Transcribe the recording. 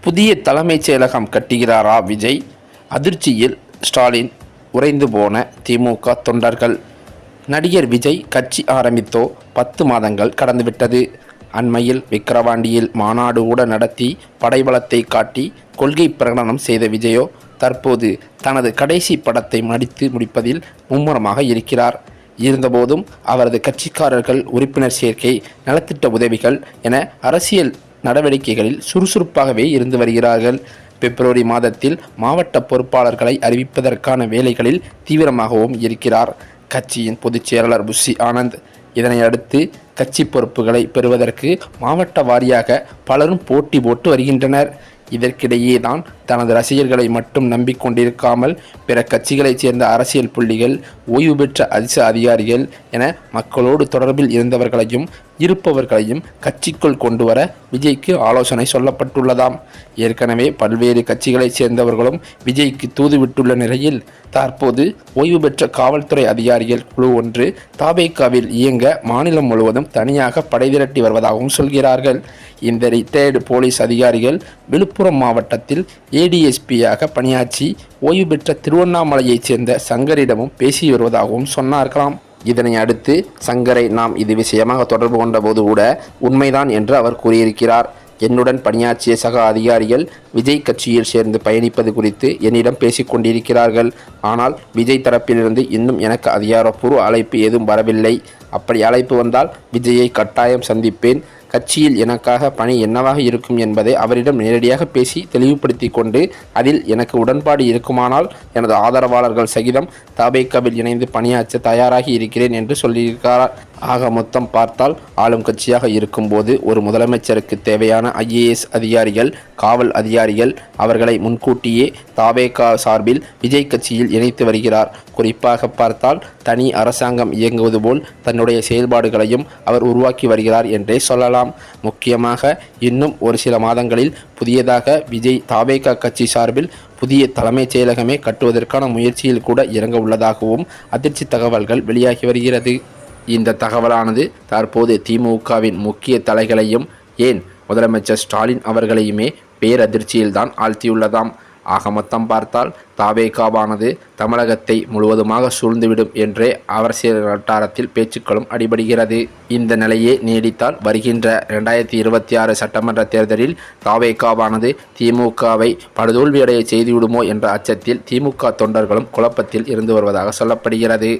புதிய தலைமைச் செயலகம் கட்டுகிறாரா விஜய்? அதிர்ச்சியில் ஸ்டாலின். உறைந்து போன திமுக தொண்டர்கள். நடிகர் விஜய் கட்சி ஆரம்பித்தோ 10 மாதங்கள் கடந்துவிட்டது. அண்மையில் விக்கிரவாண்டியில் மாநாடு கூட நடத்தி படைபலத்தை காட்டி கொள்கை பிரகடனம் செய்த விஜயோ தற்போது தனது கடைசி படத்தை நடித்து முடிப்பதில் மும்முரமாக இருக்கிறார். இருந்தபோதும் அவரது கட்சிக்காரர்கள் உறுப்பினர் சேர்க்கை, நலத்திட்ட உதவிகள் என அரசியல் நடவடிக்கைகளில் சுறுசுறுப்பாகவே இருந்து வருகிறார்கள். பிப்ரவரி மாதத்தில் மாவட்ட பொறுப்பாளர்களை அறிவிப்பதற்கான வேலைகளில் தீவிரமாகவும் இருக்கிறார் கட்சியின் பொதுச் செயலாளர் புஷி ஆனந்த். இதனை அடுத்து கட்சி பொறுப்புகளை பெறுவதற்கு மாவட்ட வாரியாக பலரும் போட்டி போட்டு வருகின்றனர். இதற்கிடையே தான் தனது ரசிகர்களை மட்டும் நம்பிக்கொண்டிருக்காமல் பிற கட்சிகளைச் சேர்ந்த அரசியல் புள்ளிகள், ஓய்வு பெற்ற அதிகாரிகள் என மக்களோடு தொடர்பில் இருந்தவர்களையும் இருப்பவர்களையும் கட்சிக்குள் கொண்டு வர விஜய்க்கு ஆலோசனை சொல்லப்பட்டுள்ளதாம். ஏற்கனவே பல்வேறு கட்சிகளைச் சேர்ந்தவர்களும் விஜய்க்கு தூதுவிட்டுள்ள நிலையில் தற்போது ஓய்வு பெற்ற காவல்துறை அதிகாரிகள் குழு ஒன்று தாவேகாவில் இயங்க மாநிலம் முழுவதும் தனியாக படை திரட்டி வருவதாகவும் சொல்கிறார்கள். இந்த ரிட்டையர்டு போலீஸ் அதிகாரிகள் விழுப்புரம் மாவட்டத்தில் ஏடிஎஸ்பியாக பணியாற்றி ஓய்வு பெற்ற திருவண்ணாமலையைச் சேர்ந்த சங்கரிடமும் பேசி வருவதாகவும் சொன்னார்களாம். இதனை அடுத்து சங்கரை நாம் இது விஷயமாக தொடர்பு கொண்ட போது கூட உண்மைதான் என்று அவர் கூறியிருக்கிறார். என்னுடன் பணியாற்றிய சக அதிகாரிகள் விஜய் கட்சியில் சேர்ந்து பயணிப்பது குறித்து என்னிடம் பேசிக்கொண்டிருக்கிறார்கள். ஆனால் விஜய் தரப்பிலிருந்து இன்னும் எனக்கு அதிகாரப்பூர்வ அழைப்பு எதுவும் வரவில்லை. அப்படி அழைப்பு வந்தால் விஜயை கட்டாயம் சந்திப்பேன். கட்சியில் எனக்காக பணி என்னவாக இருக்கும் என்பதை அவரிடம் நேரடியாக பேசி தெளிவுபடுத்தி கொண்டு அதில் எனக்கு உடன்பாடு இருக்குமானால் எனது ஆதரவாளர்கள் சகிதம் தாவேகாவில் இணைந்து பணியாற்ற தயாராகி இருக்கிறேன் என்று சொல்லியிருக்கிறார். ஆக மொத்தம் பார்த்தால் ஆளும் கட்சியாக இருக்கும்போது ஒரு முதலமைச்சருக்கு தேவையான IAS அதிகாரிகள், காவல் அதிகாரிகள் அவர்களை முன்கூட்டியே தாவேகா சார்பில் விஜய் கட்சியில் இணைத்து வருகிறார். குறிப்பாக பார்த்தால் தனி அரசாங்கம் இயங்குவது போல் தன்னுடைய செயல்பாடுகளையும் அவர் உருவாக்கி வருகிறார் என்றே சொல்லலாம். முக்கியமாக இன்னும் ஒரு சில மாதங்களில் புதியதாக விஜய் தாவேகா கட்சி சார்பில் புதிய தலைமைச் செயலகமே கட்டுவதற்கான முயற்சியில் கூட இறங்க உள்ளதாகவும் அதிர்ச்சி தகவல்கள் வெளியாகி வருகிறது. இந்த தகவலானது தற்போது திமுகவின் முக்கிய தலைகளையும் ஏன் முதலமைச்சர் ஸ்டாலின் அவர்களையுமே பேரதிர்ச்சியில்தான் ஆழ்த்தியுள்ளதாம். ஆக மொத்தம் பார்த்தால் தாவேகாவானது தமிழகத்தை முழுவதுமாக சூழ்ந்துவிடும் என்றே அரசியல் வட்டாரத்தில் பேச்சுக்களும் அடிபடுகிறது. இந்த நிலையே நீடித்தால் வருகின்ற 2026 சட்டமன்ற தேர்தலில் தாவேகாவானது திமுகவை படுதோல்வியடைய செய்துவிடுமோ என்ற அச்சத்தில் திமுக தொண்டர்களும் குழப்பத்தில் இருந்து வருவதாக சொல்லப்படுகிறது.